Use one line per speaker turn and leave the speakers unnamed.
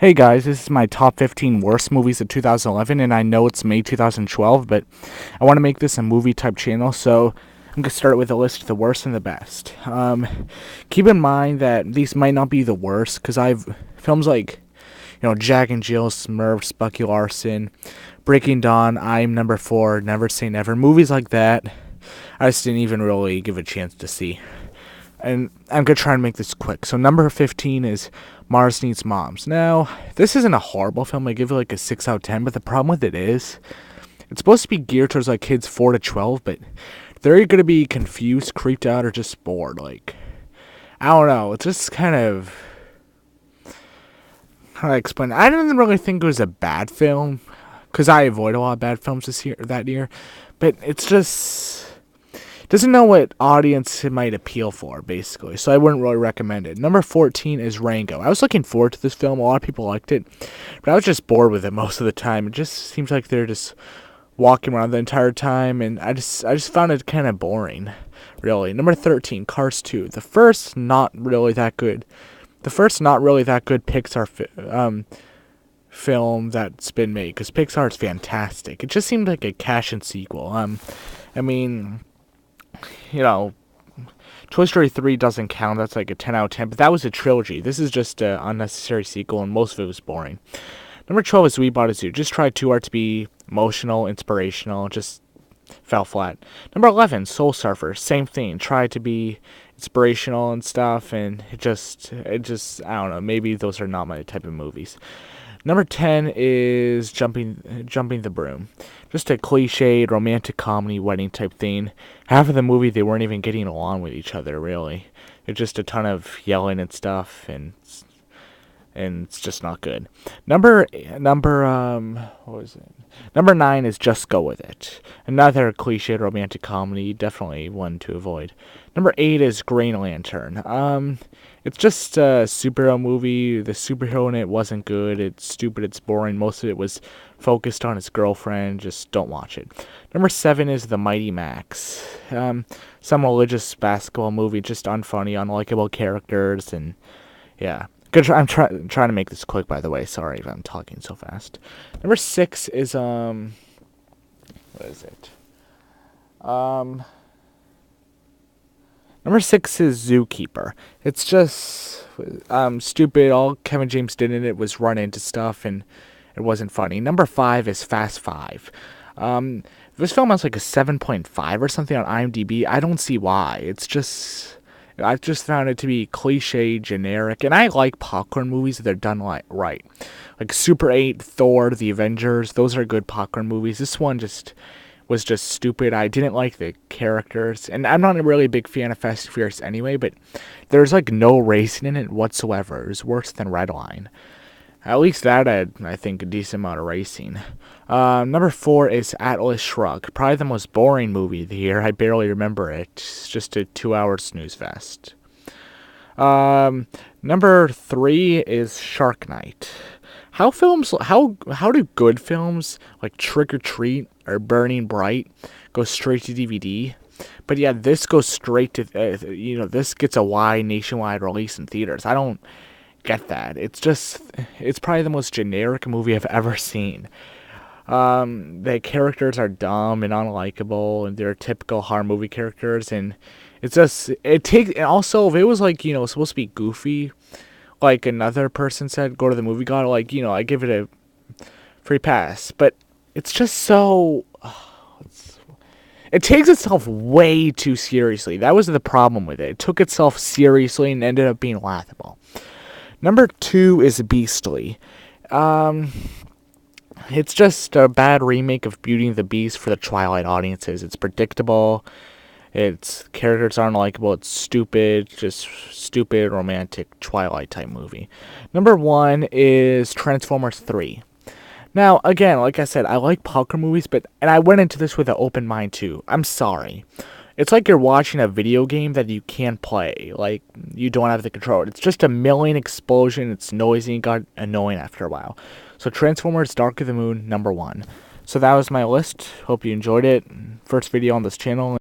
Hey guys, this is my top 15 worst movies of 2011, and I know it's May 2012, but I want to make this a movie type channel, so I'm going to start with a list of the worst and the best. Keep in mind that these might not be the worst, because I've films like, Jack and Jill, Smurfs, Bucky Larson, Breaking Dawn, I'm Number 4, Never Say Never, movies like that, I just didn't even really give a chance to see. And I'm going to try and make this quick. So number 15 is Mars Needs Moms. Now, this isn't a horrible film. I give it like a 6 out of 10, but the problem with it is it's supposed to be geared towards like kids 4 to 12, but they're going to be confused, creeped out, or just bored. Like, I don't know. It's just kind of, how do I explain it? I didn't really think it was a bad film because I avoid a lot of bad films that year, but it's just doesn't know what audience it might appeal for, basically. So I wouldn't really recommend it. Number 14 is Rango. I was looking forward to this film. A lot of people liked it, but I was just bored with it most of the time. It just seems like they're just walking around the entire time, and I just found it kind of boring, really. Number 13, Cars 2. The first, not really that good. Pixar film that's been made, because Pixar is fantastic. It just seemed like a cash-in sequel. I mean, Toy Story 3 doesn't count. That's like a 10 out of 10. But that was a trilogy. This is just an unnecessary sequel, and most of it was boring. Number 12 is We Bought a Zoo. Just tried too hard to be emotional, inspirational. Just fell flat. Number 11, Soul Surfer. Same thing. Tried to be inspirational and stuff, and it just, I don't know. Maybe those are not my type of movies. Number 10 is Jumping the Broom. Just a cliched romantic comedy wedding type thing. Half of the movie they weren't even getting along with each other, really. It's just a ton of yelling and stuff, and it's just not good. What was it? Number 9 is Just Go With It. Another cliched romantic comedy, definitely one to avoid. Number 8 is Green Lantern. It's just a superhero movie. The superhero in it wasn't good. It's stupid. It's boring. Most of it was focused on his girlfriend. Just don't watch it. Number 7 is The Mighty Max. Some religious basketball movie. Just unfunny, unlikable characters, and yeah. I'm trying to make this quick, by the way. Sorry if I'm talking so fast. Number 6 is what is it? Number 6 is Zookeeper. It's just stupid. All Kevin James did in it was run into stuff, and it wasn't funny. Number 5 is Fast 5. This film has like a 7.5 or something on IMDb. I don't see why. I just found it to be cliche, generic, and I like popcorn movies if they're done right. Like Super 8, Thor, The Avengers, those are good popcorn movies. This one was just stupid. I didn't like the characters, and I'm not really a big fan of Fast and Furious anyway, but there's like no racing in it whatsoever. It was worse than Redline. At least that had, I think, a decent amount of racing. Number 4 is Atlas Shrugged. Probably the most boring movie of the year. I barely remember it. It's just a 2-hour snooze fest. Number 3 is Shark Night. How do good films like Trick or Treat or Burning Bright go straight to DVD? But yeah, this goes straight to, this gets a wide nationwide release in theaters. I don't get that. It's probably the most generic movie I've ever seen. The characters are dumb and unlikable, and they're typical horror movie characters, and and also, if it was like, supposed to be goofy, like another person said, go to the movie god, like, I give it a free pass, but it's just so, it takes itself way too seriously. That was the problem with it. It took itself seriously and ended up being laughable. Number 2 is Beastly. It's just a bad remake of Beauty and the Beast for the Twilight audiences. It's predictable. Its characters aren't likable. It's stupid. Just stupid, romantic Twilight type movie. Number 1 is Transformers 3. Now, again, like I said, I like popcorn movies, and I went into this with an open mind too. I'm sorry. It's like you're watching a video game that you can't play. Like, you don't have the control. It's just a million explosion. It's noisy and got annoying after a while. So Transformers Dark of the Moon, number 1. So that was my list. Hope you enjoyed it. First video on this channel.